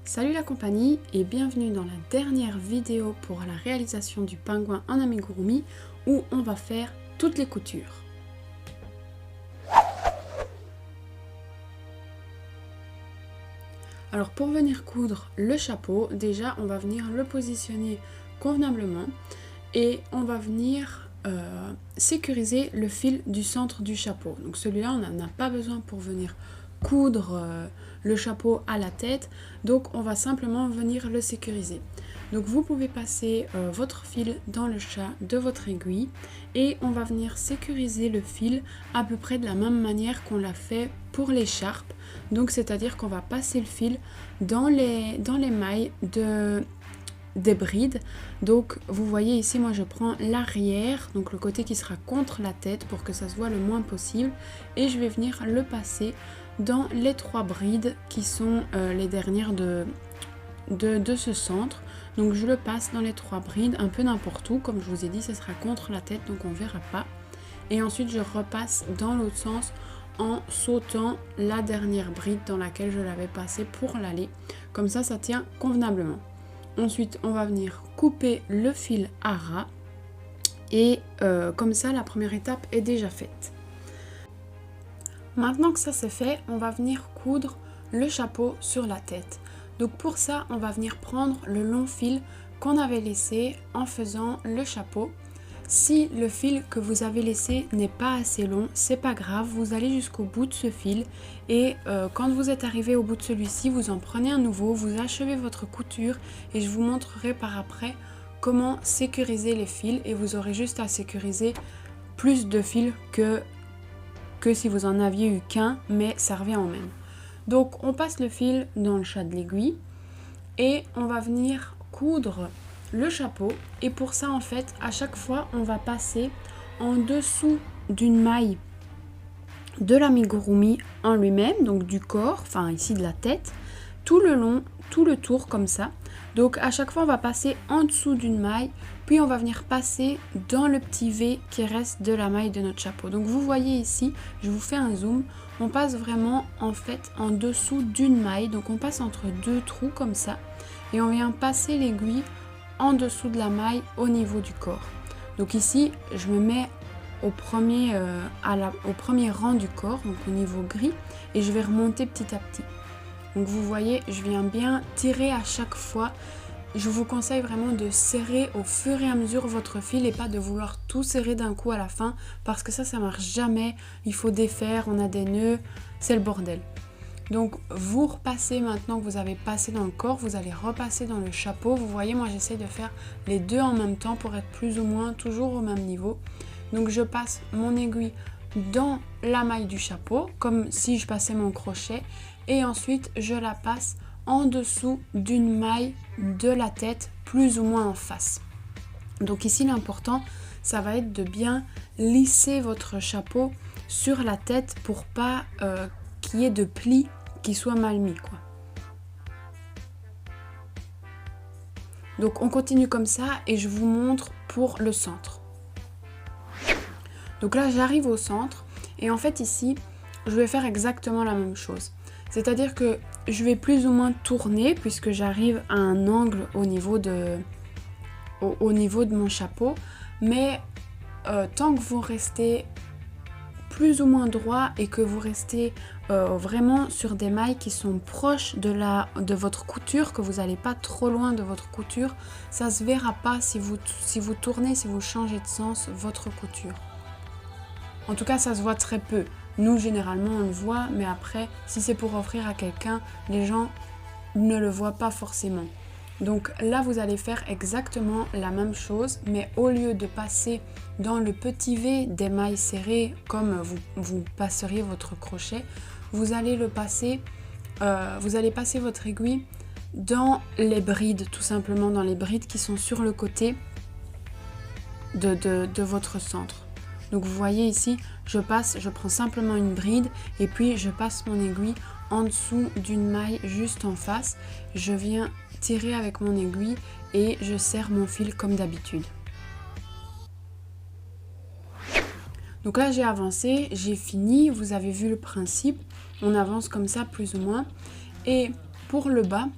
Salut la compagnie et bienvenue dans la dernière vidéo pour la réalisation du pingouin en amigurumi où on va faire toutes les coutures. Alors pour venir coudre le chapeau, déjà on va venir le positionner convenablement et on va venir sécuriser le fil du centre du chapeau. Donc celui-là on n'en a pas besoin pour venir coudre le chapeau à la tête, donc on va simplement venir le sécuriser. Donc vous pouvez passer votre fil dans le chat de votre aiguille et on va venir sécuriser le fil à peu près de la même manière qu'on l'a fait pour l'écharpe. Donc c'est-à-dire qu'on va passer le fil dans les mailles des brides. Donc vous voyez ici, moi je prends l'arrière, donc le côté qui sera contre la tête pour que ça se voit le moins possible, et je vais venir le passer dans les 3 brides qui sont les dernières de ce centre. Donc je le passe dans les 3 brides un peu n'importe où, comme je vous ai dit ça sera contre la tête donc on verra pas, et ensuite je repasse dans l'autre sens en sautant la dernière bride dans laquelle je l'avais passé pour l'aller, comme ça ça tient convenablement. Ensuite on va venir couper le fil à ras et comme ça la première étape est déjà faite. Maintenant que ça c'est fait, on va venir coudre le chapeau sur la tête. Donc pour ça on va venir prendre le long fil qu'on avait laissé en faisant le chapeau. Si le fil que vous avez laissé n'est pas assez long, c'est pas grave, vous allez jusqu'au bout de ce fil et quand vous êtes arrivé au bout de celui-ci, vous en prenez un nouveau, vous achevez votre couture et je vous montrerai par après comment sécuriser les fils, et vous aurez juste à sécuriser plus de fils que si vous en aviez eu qu'un, mais ça revient au même. Donc on passe le fil dans le chat de l'aiguille et on va venir coudre le chapeau, et pour ça en fait à chaque fois on va passer en dessous d'une maille de l'amigurumi en lui-même, donc du corps, enfin ici de la tête, tout le long, tout le tour comme ça. Donc à chaque fois on va passer en dessous d'une maille, puis on va venir passer dans le petit V qui reste de la maille de notre chapeau. Donc vous voyez ici, je vous fais un zoom, on passe vraiment en fait en dessous d'une maille, donc on passe entre 2 trous comme ça et on vient passer l'aiguille en dessous de la maille au niveau du corps. Donc ici je me mets au premier rang du corps, donc au niveau gris, et je vais remonter petit à petit. Donc vous voyez, je viens bien tirer à chaque fois. Je vous conseille vraiment de serrer au fur et à mesure votre fil et pas de vouloir tout serrer d'un coup à la fin, parce que ça marche jamais. Il faut défaire, on a des nœuds, c'est le bordel. Donc vous repassez, maintenant que vous avez passé dans le corps, vous allez repasser dans le chapeau. Vous voyez, moi j'essaie de faire les deux en même temps pour être plus ou moins toujours au même niveau. Donc je passe mon aiguille dans la maille du chapeau comme si je passais mon crochet, et ensuite je la passe en dessous d'une maille de la tête plus ou moins en face. Donc ici l'important ça va être de bien lisser votre chapeau sur la tête pour pas qu'il y ait de plis qui soient mal mis quoi. Donc on continue comme ça et je vous montre pour le centre. Donc là j'arrive au centre et en fait ici je vais faire exactement la même chose. C'est-à-dire que je vais plus ou moins tourner puisque j'arrive à un angle au niveau de mon chapeau, mais tant que vous restez plus ou moins droit et que vous restez vraiment sur des mailles qui sont proches de votre couture, que vous n'allez pas trop loin de votre couture, ça se verra pas si vous tournez, si vous changez de sens votre couture. En tout cas ça se voit très peu. Nous généralement on le voit, mais après si c'est pour offrir à quelqu'un, les gens ne le voient pas forcément. Donc là vous allez faire exactement la même chose, mais au lieu de passer dans le petit V des mailles serrées comme vous passeriez votre crochet, vous allez passer votre aiguille dans les brides, tout simplement dans les brides qui sont sur le côté de votre centre. Donc vous voyez ici, je prends simplement une bride et puis je passe mon aiguille en dessous d'une maille juste en face. Je viens tirer avec mon aiguille et je serre mon fil comme d'habitude. Donc là j'ai avancé, j'ai fini, vous avez vu le principe, on avance comme ça plus ou moins. Et pour le bas,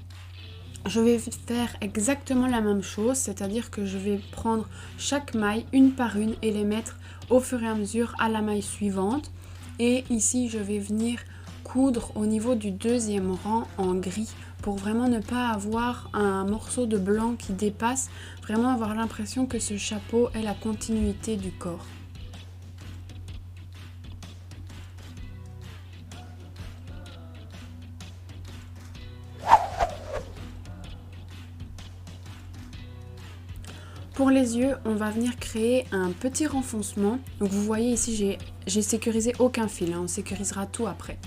je vais faire exactement la même chose, c'est-à-dire que je vais prendre chaque maille une par une et les mettre au fur et à mesure à la maille suivante. Et ici, je vais venir coudre au niveau du deuxième rang en gris pour vraiment ne pas avoir un morceau de blanc qui dépasse, vraiment avoir l'impression que ce chapeau est la continuité du corps. Pour les yeux, on va venir créer un petit renfoncement. Donc vous voyez ici, j'ai sécurisé aucun fil, on sécurisera tout après.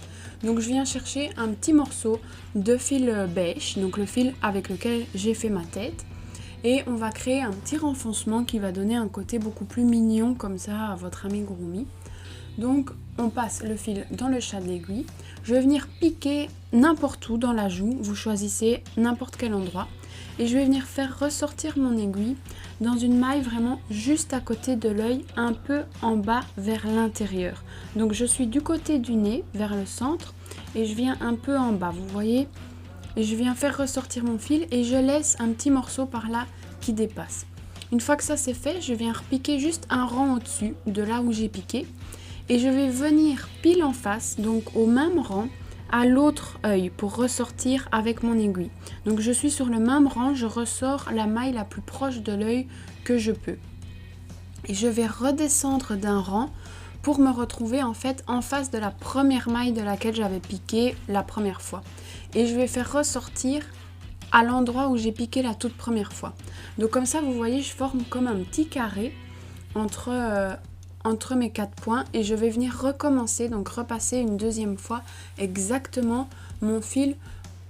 Donc je viens chercher un petit morceau de fil beige, donc le fil avec lequel j'ai fait ma tête. Et on va créer un petit renfoncement qui va donner un côté beaucoup plus mignon comme ça à votre amigurumi. Donc on passe le fil dans le chat de l'aiguille. Je vais venir piquer n'importe où dans la joue, vous choisissez n'importe quel endroit. Et je vais venir faire ressortir mon aiguille dans une maille vraiment juste à côté de l'œil, un peu en bas vers l'intérieur. Donc je suis du côté du nez vers le centre et je viens un peu en bas, vous voyez. Et je viens faire ressortir mon fil et je laisse un petit morceau par là qui dépasse. Une fois que ça c'est fait, je viens repiquer juste un rang au-dessus de là où j'ai piqué. Et je vais venir pile en face, donc au même rang, à l'autre œil pour ressortir avec mon aiguille. Donc je suis sur le même rang, je ressors la maille la plus proche de l'œil que je peux. Et je vais redescendre d'un rang pour me retrouver en fait en face de la première maille de laquelle j'avais piqué la première fois. Et je vais faire ressortir à l'endroit où j'ai piqué la toute première fois. Donc comme ça, vous voyez, je forme comme un petit carré entre mes 4 points et je vais venir recommencer, donc repasser une deuxième fois exactement mon fil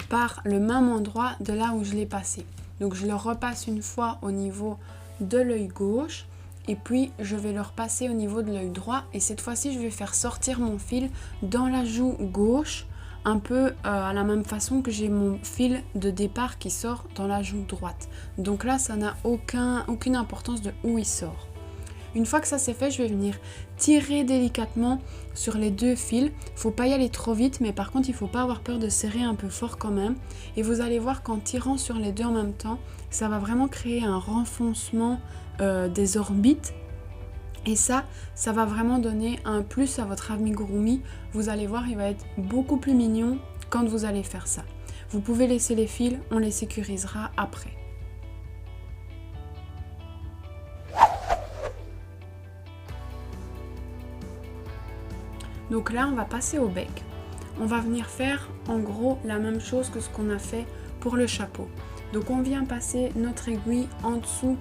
par le même endroit de là où je l'ai passé. Donc je le repasse une fois au niveau de l'œil gauche et puis je vais le repasser au niveau de l'œil droit et cette fois-ci je vais faire sortir mon fil dans la joue gauche un peu à la même façon que j'ai mon fil de départ qui sort dans la joue droite. Donc là ça n'a aucune importance de où il sort. Une fois que ça c'est fait, je vais venir tirer délicatement sur les deux fils. Faut pas y aller trop vite, mais par contre il faut pas avoir peur de serrer un peu fort quand même. Et vous allez voir qu'en tirant sur les deux en même temps, ça va vraiment créer un renfoncement des orbites. Et ça va vraiment donner un plus à votre amigurumi. Vous allez voir, il va être beaucoup plus mignon quand vous allez faire ça. Vous pouvez laisser les fils, on les sécurisera après. Donc là, on va passer au bec. On va venir faire en gros la même chose que ce qu'on a fait pour le chapeau. Donc on vient passer notre aiguille en dessous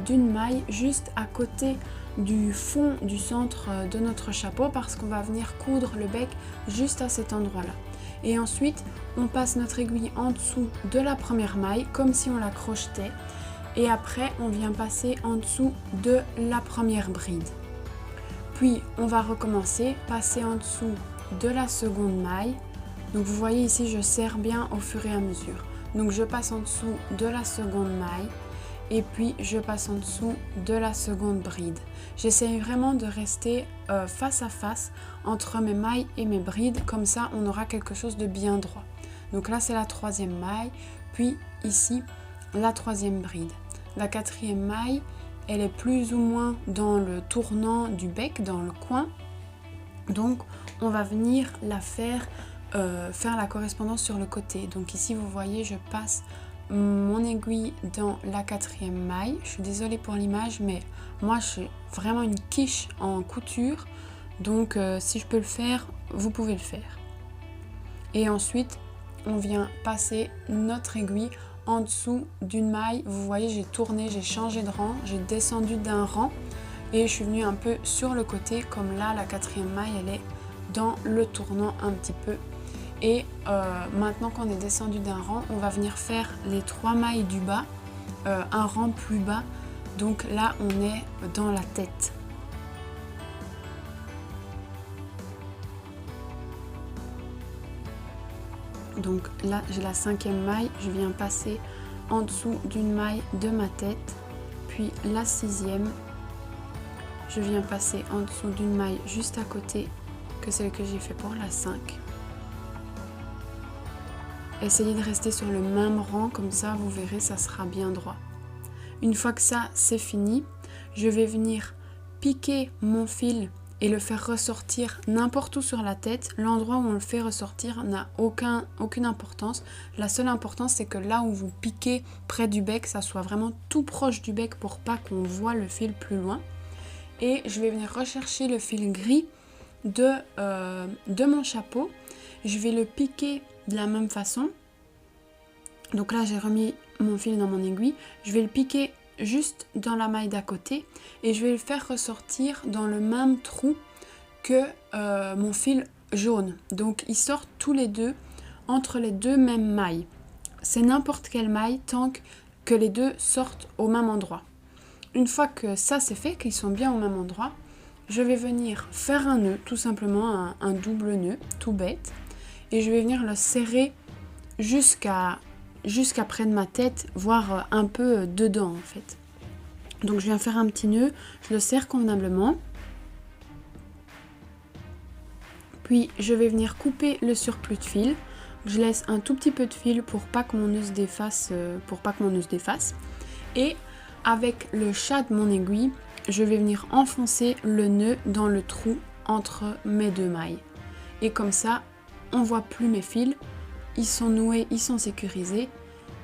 d'une maille juste à côté du fond du centre de notre chapeau parce qu'on va venir coudre le bec juste à cet endroit-là. Et ensuite, on passe notre aiguille en dessous de la première maille comme si on la crochetait. Et après, on vient passer en dessous de la première bride. Puis on va recommencer, passer en dessous de la seconde maille. Donc vous voyez ici, je serre bien au fur et à mesure. Donc je passe en dessous de la seconde maille et puis je passe en dessous de la seconde bride. J'essaye vraiment de rester face à face entre mes mailles et mes brides, comme ça on aura quelque chose de bien droit. Donc là c'est la troisième maille, puis ici la troisième bride. La quatrième maille, elle est plus ou moins dans le tournant du bec, dans le coin. Donc on va venir la faire la correspondance sur le côté. Donc ici vous voyez, je passe mon aiguille dans la quatrième maille. Je suis désolée pour l'image, mais moi je suis vraiment une quiche en couture. Donc si je peux le faire, vous pouvez le faire. Et ensuite, on vient passer notre aiguille en dessous d'une maille. Vous voyez, j'ai tourné, j'ai changé de rang, j'ai descendu d'un rang et je suis venue un peu sur le côté, comme là la quatrième maille elle est dans le tournant un petit peu. Et maintenant qu'on est descendu d'un rang, on va venir faire les 3 mailles du bas, un rang plus bas. Donc là on est dans la tête. Donc là j'ai la 5e maille, je viens passer en dessous d'une maille de ma tête, puis la 6e, je viens passer en dessous d'une maille juste à côté que celle que j'ai fait pour la 5. essayez de rester sur le même rang, comme ça vous verrez ça sera bien droit. Une fois que ça c'est fini, je vais venir piquer mon fil et le faire ressortir n'importe où sur la tête. L'endroit où on le fait ressortir n'a aucune importance. La seule importance c'est que là où vous piquez près du bec, ça soit vraiment tout proche du bec pour pas qu'on voit le fil plus loin. Et je vais venir rechercher le fil gris de mon chapeau. Je vais le piquer de la même façon. Donc là j'ai remis mon fil dans mon aiguille. Je vais le piquer juste dans la maille d'à côté et je vais le faire ressortir dans le même trou que mon fil jaune. Donc ils sortent tous les deux entre les deux mêmes mailles. C'est n'importe quelle maille tant que les deux sortent au même endroit. Une fois que ça c'est fait, qu'ils sont bien au même endroit, je vais venir faire un nœud, tout simplement un double nœud, tout bête, et je vais venir le serrer jusqu'à près de ma tête, voire un peu dedans en fait. Donc je viens faire un petit nœud, je le serre convenablement. Puis je vais venir couper le surplus de fil. Je laisse un tout petit peu de fil pour pas que mon nœud se défasse, Et avec le chat de mon aiguille, je vais venir enfoncer le nœud dans le trou entre mes deux mailles. Et comme ça, on voit plus mes fils. Ils sont noués, ils sont sécurisés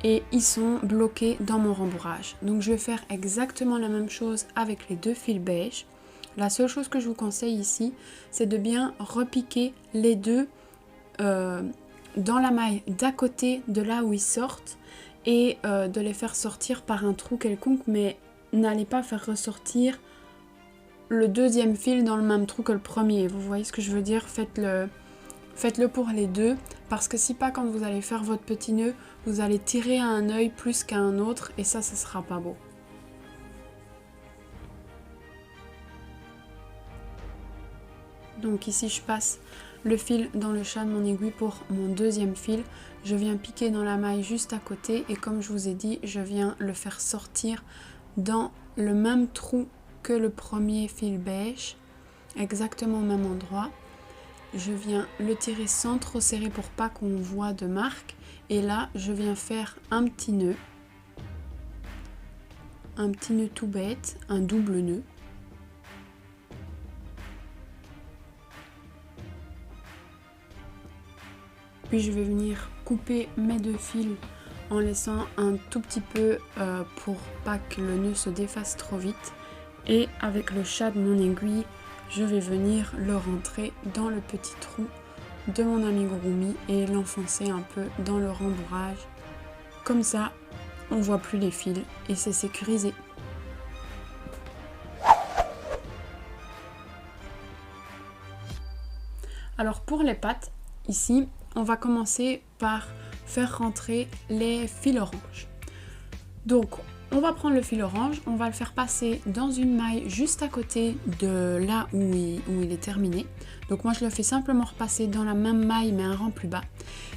et ils sont bloqués dans mon rembourrage. Donc je vais faire exactement la même chose avec les deux fils beige. La seule chose que je vous conseille ici, c'est de bien repiquer les deux dans la maille d'à côté de là où ils sortent et de les faire sortir par un trou quelconque, mais n'allez pas faire ressortir le deuxième fil dans le même trou que le premier. Vous voyez ce que je veux dire? Faites-le pour les deux, parce que si pas, quand vous allez faire votre petit nœud, vous allez tirer à un œil plus qu'à un autre et ça sera pas beau. Donc ici je passe le fil dans le chat de mon aiguille pour mon deuxième fil. Je viens piquer dans la maille juste à côté et comme je vous ai dit, je viens le faire sortir dans le même trou que le premier fil beige, exactement au même endroit. Je viens le tirer sans trop serrer pour pas qu'on voit de marque. Et là, je viens faire un petit nœud tout bête, un double nœud. Puis je vais venir couper mes deux fils en laissant un tout petit peu pour pas que le nœud se défasse trop vite. Et avec le chat de mon aiguille, je vais venir le rentrer dans le petit trou de mon amigurumi et l'enfoncer un peu dans le rembourrage. Comme ça, on voit plus les fils et c'est sécurisé. Alors pour les pattes, ici, on va commencer par faire rentrer les fils orange. Donc, on va prendre le fil orange, on va le faire passer dans une maille juste à côté de là où il est terminé. Donc moi je le fais simplement repasser dans la même maille mais un rang plus bas.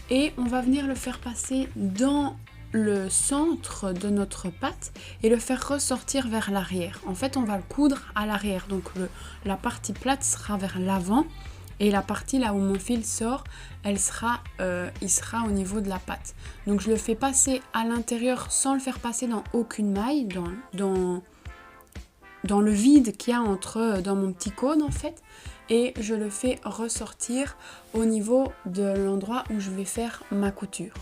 Et on va venir le faire passer dans le centre de notre patte et le faire ressortir vers l'arrière. En fait on va le coudre à l'arrière, donc la partie plate sera vers l'avant. Et la partie là où mon fil sort, il sera au niveau de la patte. Donc je le fais passer à l'intérieur sans le faire passer dans aucune maille, dans le vide qu'il y a dans mon petit cône en fait. Et je le fais ressortir au niveau de l'endroit où je vais faire ma couture.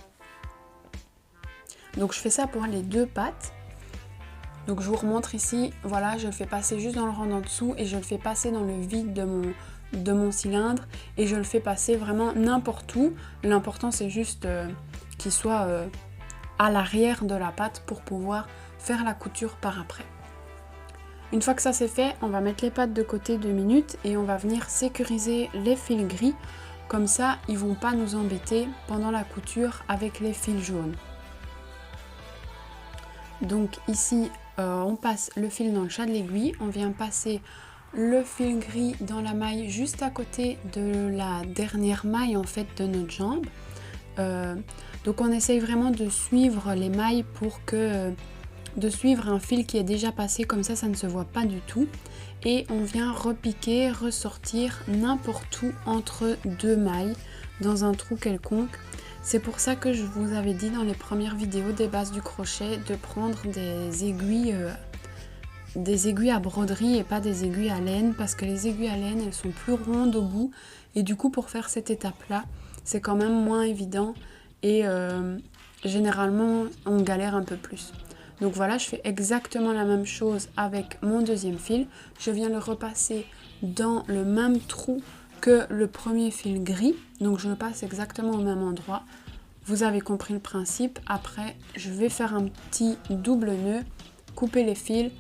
Donc je fais ça pour les deux pattes. Donc je vous remontre ici, voilà, je le fais passer juste dans le rang d'en dessous et je le fais passer dans le vide de mon cylindre et je le fais passer vraiment n'importe où. L'important c'est juste qu'il soit à l'arrière de la patte pour pouvoir faire la couture par après. Une fois que ça c'est fait, on va mettre les pattes de côté 2 minutes et on va venir sécuriser les fils gris. Comme ça, ils vont pas nous embêter pendant la couture avec les fils jaunes. Donc ici, on passe le fil dans le chat de l'aiguille, on vient passer le fil gris dans la maille juste à côté de la dernière maille en fait de notre jambe. Donc on essaye vraiment de suivre les mailles de suivre un fil qui est déjà passé, comme ça ne se voit pas du tout. Et on vient repiquer, ressortir n'importe où entre deux mailles dans un trou quelconque. C'est pour ça que je vous avais dit dans les premières vidéos des bases du crochet de prendre des aiguilles à broderie et pas des aiguilles à laine, parce que les aiguilles à laine elles sont plus rondes au bout et du coup pour faire cette étape là c'est quand même moins évident et généralement on galère un peu plus. Donc voilà, je fais exactement la même chose avec mon deuxième fil. Je viens le repasser dans le même trou que le premier fil gris, donc je le passe exactement au même endroit. Vous avez compris le principe. Après je vais faire un petit double nœud, couper les fils,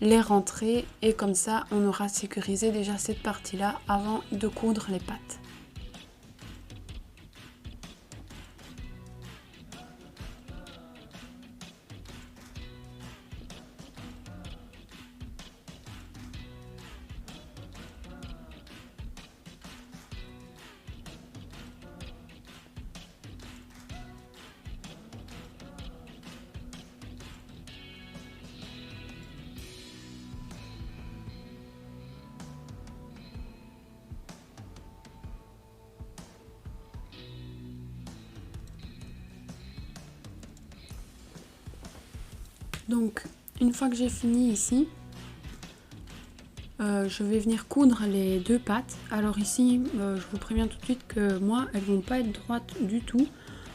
les rentrer et comme ça on aura sécurisé déjà cette partie là avant de coudre les pattes. Donc une fois que j'ai fini ici, je vais venir coudre les deux pattes. Alors ici, je vous préviens tout de suite que moi, elles vont pas être droites du tout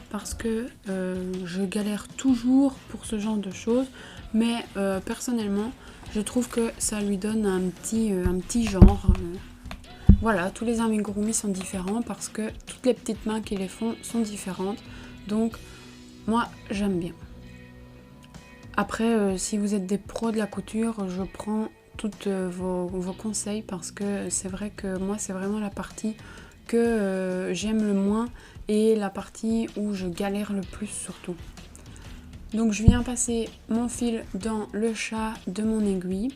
parce que je galère toujours pour ce genre de choses. Mais personnellement, je trouve que ça lui donne un petit genre. Voilà, tous les amigurumi sont différents parce que toutes les petites mains qui les font sont différentes. Donc moi, j'aime bien. Après, si vous êtes des pros de la couture, je prends tous vos conseils parce que c'est vrai que moi c'est vraiment la partie que j'aime le moins et la partie où je galère le plus surtout. Donc je viens passer mon fil dans le chat de mon aiguille.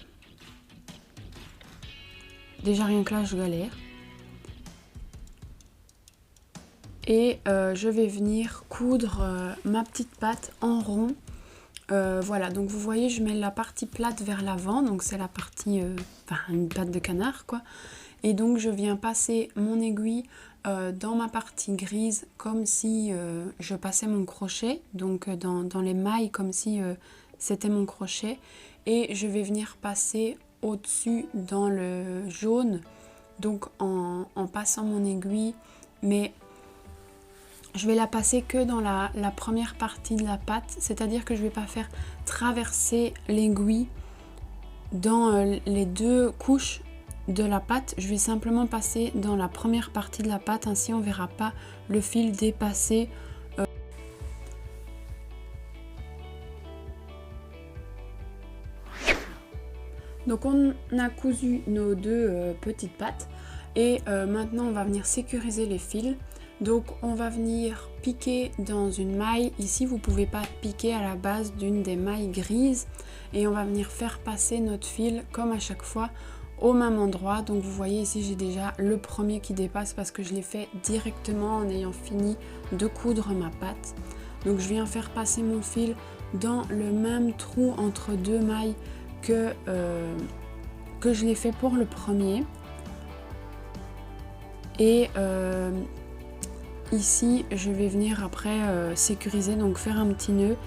Déjà rien que là je galère. Et je vais venir coudre ma petite patte en rond. Voilà, donc vous voyez, je mets la partie plate vers l'avant, donc c'est la partie, une patte de canard quoi. Et donc je viens passer mon aiguille dans ma partie grise comme si je passais mon crochet, donc dans les mailles comme si c'était mon crochet. Et je vais venir passer au-dessus dans le jaune, donc en passant mon aiguille, mais je vais la passer que dans la première partie de la patte, c'est-à-dire que je ne vais pas faire traverser l'aiguille dans les deux couches de la patte. Je vais simplement passer dans la première partie de la patte, ainsi on ne verra pas le fil dépasser. Donc on a cousu nos deux petites pattes et maintenant on va venir sécuriser les fils. Donc on va venir piquer dans une maille. Ici vous pouvez pas piquer à la base d'une des mailles grises. Et on va venir faire passer notre fil comme à chaque fois au même endroit. Donc vous voyez ici j'ai déjà le premier qui dépasse parce que je l'ai fait directement en ayant fini de coudre ma patte. Donc je viens faire passer mon fil dans le même trou entre deux mailles que je l'ai fait pour le premier. Et ici je vais venir après sécuriser, donc faire un petit nœud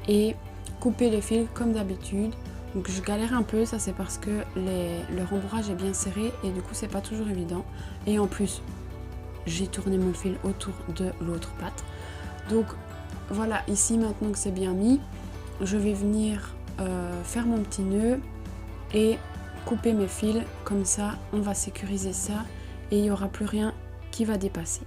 et couper les fils comme d'habitude. Donc je galère un peu, ça c'est parce que le rembourrage est bien serré et du coup c'est pas toujours évident. Et en plus j'ai tourné mon fil autour de l'autre patte. Donc voilà, ici maintenant que c'est bien mis, je vais venir faire mon petit nœud et couper mes fils. Comme ça on va sécuriser ça et il n'y aura plus rien qui va dépasser.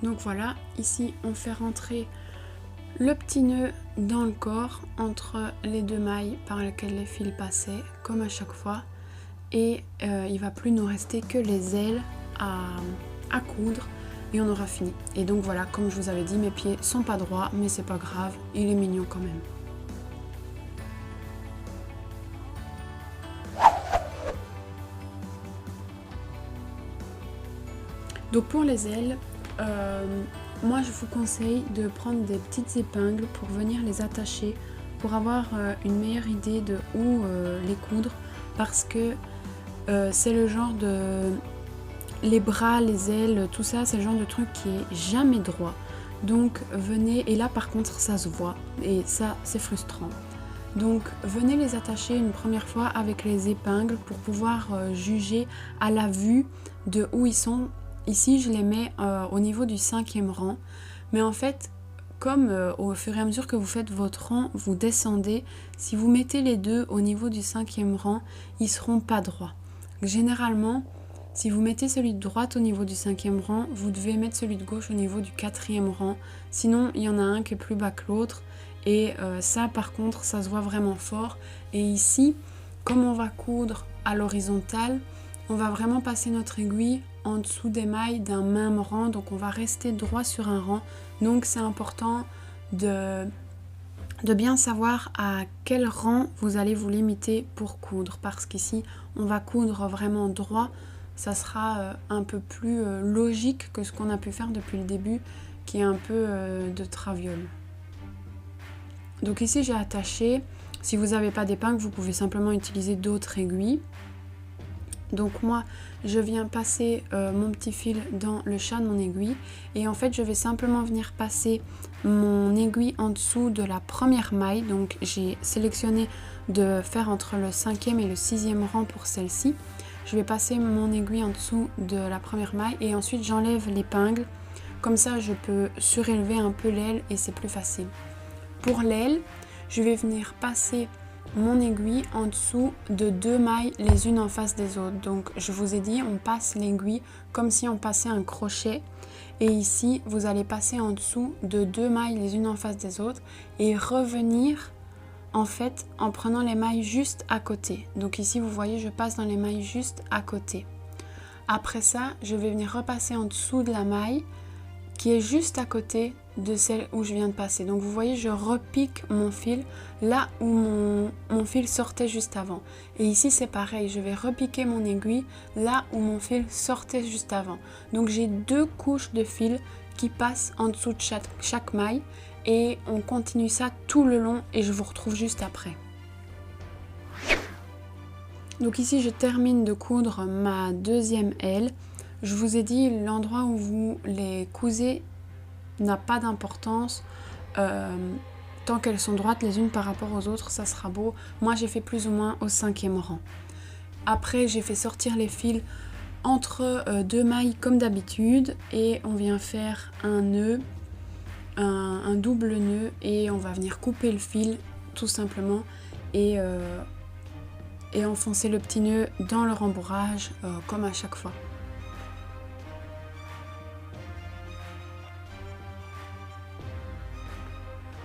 Donc voilà, ici on fait rentrer le petit nœud dans le corps entre les deux mailles par lesquelles les fils passaient, comme à chaque fois. Et il va plus nous rester que les ailes à coudre. et on aura fini. Et donc voilà, comme je vous avais dit, mes pieds sont pas droits, mais c'est pas grave, il est mignon quand même. Donc pour les ailes, moi je vous conseille de prendre des petites épingles pour venir les attacher, pour avoir une meilleure idée de où les coudre, parce que c'est le genre de... Les bras, les ailes, tout ça, c'est le genre de truc qui est jamais droit. Donc venez, et là par contre ça se voit, et ça c'est frustrant. Donc venez les attacher une première fois avec les épingles pour pouvoir juger à la vue de où ils sont. Ici je les mets au niveau du 5e rang, mais en fait comme au fur et à mesure que vous faites votre rang, vous descendez, si vous mettez les deux au niveau du 5e rang, ils seront pas droits. Généralement, si vous mettez celui de droite au niveau du 5e rang, vous devez mettre celui de gauche au niveau du 4e rang, sinon il y en a un qui est plus bas que l'autre, et ça par contre ça se voit vraiment fort. Et ici, comme on va coudre à l'horizontale, on va vraiment passer notre aiguille en dessous des mailles d'un même rang, donc on va rester droit sur un rang. Donc c'est important de bien savoir à quel rang vous allez vous limiter pour coudre, parce qu'ici on va coudre vraiment droit, ça sera un peu plus logique que ce qu'on a pu faire depuis le début, qui est un peu de traviole. Donc ici j'ai attaché, si vous n'avez pas d'épingle, vous pouvez simplement utiliser d'autres aiguilles. Donc moi je viens passer mon petit fil dans le chat de mon aiguille, et en fait je vais simplement venir passer mon aiguille en dessous de la première maille. Donc j'ai sélectionné de faire entre le 5e et le 6e rang pour celle-ci. Je vais passer mon aiguille en dessous de la première maille et ensuite j'enlève l'épingle, comme ça je peux surélever un peu l'aile et c'est plus facile. Pour l'aile, je vais venir passer mon aiguille en dessous de 2 mailles les unes en face des autres. Donc je vous ai dit, on passe l'aiguille comme si on passait un crochet, et ici vous allez passer en dessous de 2 mailles les unes en face des autres et revenir en fait en prenant les mailles juste à côté. Donc ici vous voyez, je passe dans les mailles juste à côté. Après ça, je vais venir repasser en dessous de la maille qui est juste à côté de celle où je viens de passer. Donc vous voyez, je repique mon fil là où mon fil sortait juste avant. Et ici c'est pareil, je vais repiquer mon aiguille là où mon fil sortait juste avant. Donc j'ai 2 couches de fil qui passent en dessous de chaque maille, et on continue ça tout le long et je vous retrouve juste après. Donc ici je termine de coudre ma 2e aile. Je vous ai dit, l'endroit où vous les cousez n'a pas d'importance, tant qu'elles sont droites les unes par rapport aux autres, ça sera beau. Moi j'ai fait plus ou moins au 5e rang. Après j'ai fait sortir les fils entre 2 mailles comme d'habitude, et on vient faire un nœud, un double nœud, et on va venir couper le fil tout simplement et enfoncer le petit nœud dans le rembourrage comme à chaque fois.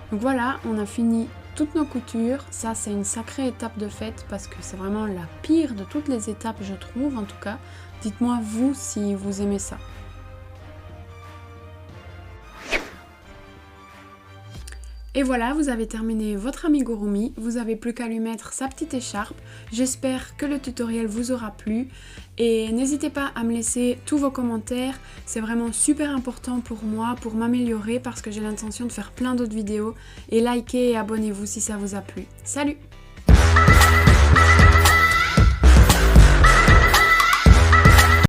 Donc voilà, on a fini toutes nos coutures. Ça c'est une sacrée étape de fête parce que c'est vraiment la pire de toutes les étapes, je trouve en tout cas. Dites-moi vous si vous aimez ça. Et voilà, vous avez terminé votre amigurumi, vous n'avez plus qu'à lui mettre sa petite écharpe. J'espère que le tutoriel vous aura plu et n'hésitez pas à me laisser tous vos commentaires, c'est vraiment super important pour moi, pour m'améliorer, parce que j'ai l'intention de faire plein d'autres vidéos, et likez et abonnez-vous si ça vous a plu. Salut!